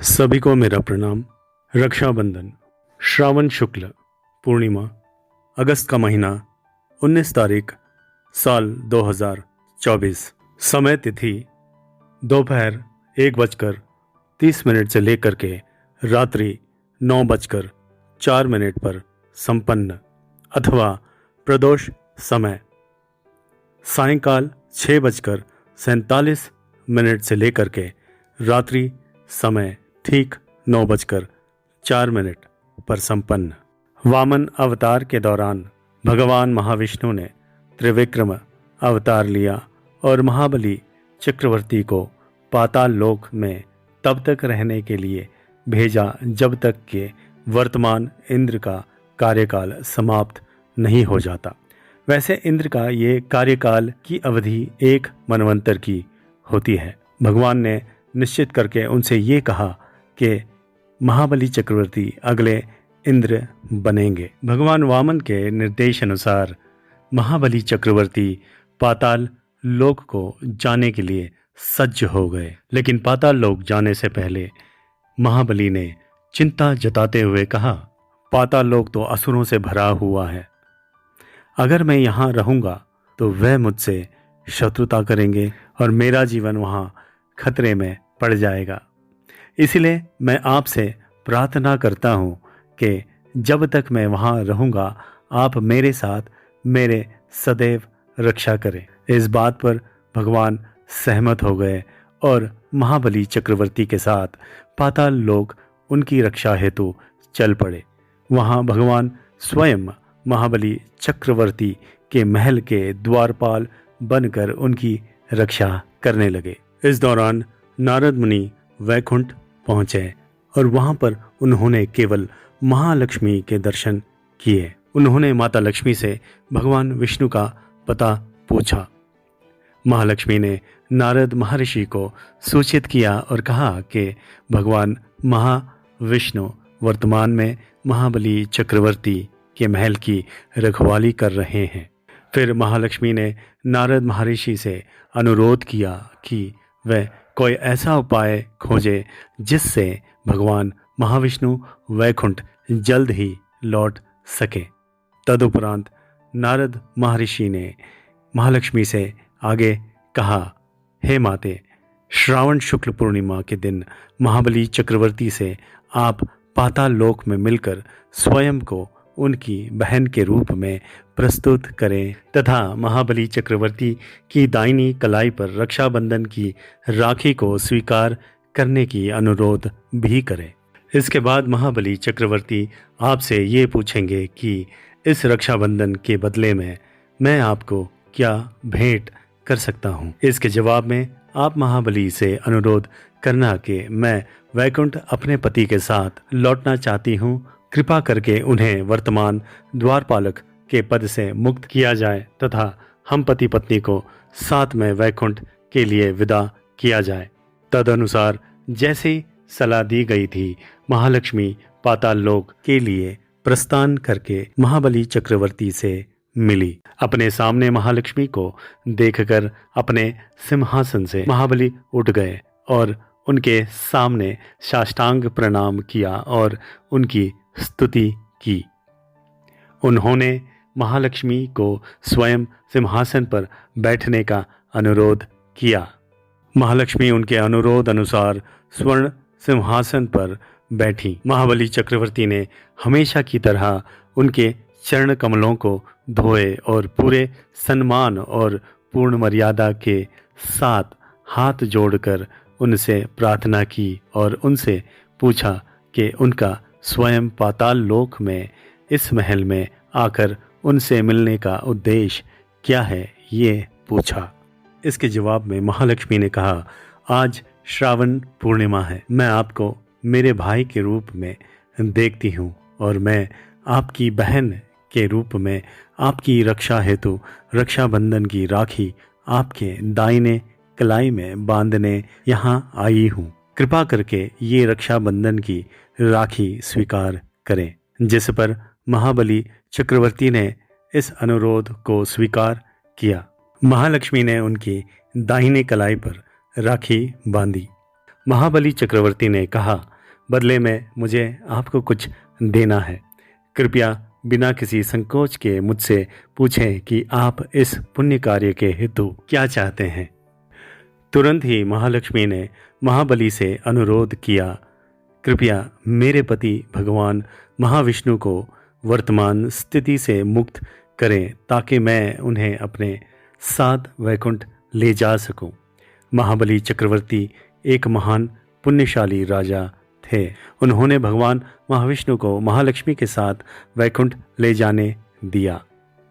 सभी को मेरा प्रणाम। रक्षाबंधन, श्रावण शुक्ल पूर्णिमा, अगस्त का महीना, 19 तारीख, साल 2024। समय तिथि दोपहर 1:30 से लेकर के रात्रि 9:04 पर संपन्न, अथवा प्रदोष समय सायंकाल 6:47 से लेकर के रात्रि समय ठीक 9:04 पर संपन्न। वामन अवतार के दौरान भगवान महाविष्णु ने त्रिविक्रम अवतार लिया और महाबली चक्रवर्ती को पाताल लोक में तब तक रहने के लिए भेजा जब तक कि वर्तमान इंद्र का कार्यकाल समाप्त नहीं हो जाता। वैसे इंद्र का ये कार्यकाल की अवधि एक मनवंतर की होती है। भगवान ने निश्चित करके उनसे ये कहा कि महाबली चक्रवर्ती अगले इंद्र बनेंगे। भगवान वामन के निर्देश अनुसार महाबली चक्रवर्ती पाताल लोक को जाने के लिए सज्ज हो गए। लेकिन पाताल लोक जाने से पहले महाबली ने चिंता जताते हुए कहा, पाताल लोक तो असुरों से भरा हुआ है। अगर मैं यहाँ रहूँगा तो वह मुझसे शत्रुता करेंगे और मेरा जीवन वहाँ खतरे में पड़ जाएगा। इसलिए मैं आपसे प्रार्थना करता हूँ कि जब तक मैं वहाँ रहूँगा आप मेरे साथ मेरे सदैव रक्षा करें। इस बात पर भगवान सहमत हो गए और महाबली चक्रवर्ती के साथ पाताल लोक उनकी रक्षा हेतु चल पड़े। वहाँ भगवान स्वयं महाबली चक्रवर्ती के महल के द्वारपाल बनकर उनकी रक्षा करने लगे। इस दौरान नारद मुनि वैकुंठ पहुंचे और वहां पर उन्होंने केवल महालक्ष्मी के दर्शन किए। उन्होंने माता लक्ष्मी से भगवान विष्णु का पता पूछा। महालक्ष्मी ने नारद महर्षि को सूचित किया और कहा कि भगवान महाविष्णु वर्तमान में महाबली चक्रवर्ती के महल की रखवाली कर रहे हैं। फिर महालक्ष्मी ने नारद महर्षि से अनुरोध किया कि वह कोई ऐसा उपाय खोजे जिससे भगवान महाविष्णु वैकुंठ जल्द ही लौट सके। तदुपरांत नारद महर्षि ने महालक्ष्मी से आगे कहा, हे माते, श्रावण शुक्ल पूर्णिमा के दिन महाबली चक्रवर्ती से आप पाताल लोक में मिलकर स्वयं को उनकी बहन के रूप में प्रस्तुत करें तथा महाबली चक्रवर्ती की दाहिनी कलाई पर रक्षाबंधन की राखी को स्वीकार करने की अनुरोध भी करें। इसके बाद महाबली चक्रवर्ती आपसे ये पूछेंगे कि इस रक्षाबंधन के बदले में मैं आपको क्या भेंट कर सकता हूँ। इसके जवाब में आप महाबली से अनुरोध करना कि मैं वैकुंठ अपने पति के साथ लौटना चाहती हूँ, कृपा करके उन्हें वर्तमान द्वारपालक के पद से मुक्त किया जाए तथा हम पति पत्नी को साथ में वैकुंठ के लिए विदा किया जाए। तदनुसार जैसी सलाह दी गई थी, महालक्ष्मी पाताल लोक के लिए प्रस्थान करके महाबली चक्रवर्ती से मिली। अपने सामने महालक्ष्मी को देखकर अपने सिंहासन से महाबली उठ गए और उनके सामने साष्टांग प्रणाम किया और उनकी स्तुति की। उन्होंने महालक्ष्मी को स्वयं सिंहासन पर बैठने का अनुरोध किया। महालक्ष्मी उनके अनुरोध अनुसार स्वर्ण सिंहासन पर बैठी। महाबली चक्रवर्ती ने हमेशा की तरह उनके चरण कमलों को धोए और पूरे सम्मान और पूर्ण मर्यादा के साथ हाथ जोड़कर उनसे प्रार्थना की और उनसे पूछा कि उनका स्वयं पाताल लोक में इस महल में आकर उनसे मिलने का उद्देश्य क्या है, ये पूछा। इसके जवाब में महालक्ष्मी ने कहा, आज श्रावण पूर्णिमा है, मैं आपको मेरे भाई के रूप में देखती हूँ और मैं आपकी बहन के रूप में आपकी रक्षा हेतु रक्षाबंधन की राखी आपके दाहिने कलाई में बांधने यहाँ आई हूँ। कृपा करके ये रक्षाबंधन की राखी स्वीकार करें। जिस पर महाबली चक्रवर्ती ने इस अनुरोध को स्वीकार किया। महालक्ष्मी ने उनकी दाहिने कलाई पर राखी बांधी। महाबली चक्रवर्ती ने कहा, बदले में मुझे आपको कुछ देना है। कृपया बिना किसी संकोच के मुझसे पूछें कि आप इस पुण्य कार्य के हेतु क्या चाहते हैं। तुरंत ही महालक्ष्मी ने महाबली से अनुरोध किया, कृपया मेरे पति भगवान महाविष्णु को वर्तमान स्थिति से मुक्त करें ताकि मैं उन्हें अपने साथ वैकुंठ ले जा सकूं। महाबली चक्रवर्ती एक महान पुण्यशाली राजा थे। उन्होंने भगवान महाविष्णु को महालक्ष्मी के साथ वैकुंठ ले जाने दिया।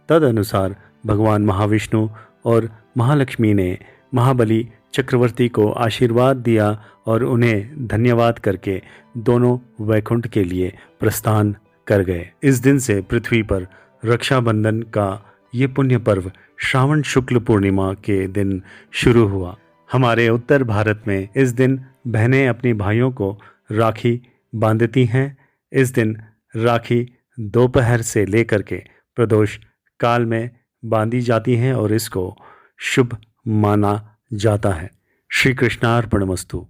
तदनुसार भगवान महाविष्णु और महालक्ष्मी ने महाबली चक्रवर्ती को आशीर्वाद दिया और उन्हें धन्यवाद करके दोनों वैकुंठ के लिए प्रस्थान कर गए। इस दिन से पृथ्वी पर रक्षाबंधन का ये पुण्य पर्व श्रावण शुक्ल पूर्णिमा के दिन शुरू हुआ। हमारे उत्तर भारत में इस दिन बहनें अपनी भाइयों को राखी बांधती हैं। इस दिन राखी दोपहर से लेकर के प्रदोष काल में बांधी जाती हैं और इसको शुभ माना जाता है। श्री कृष्णार्पणमस्तु।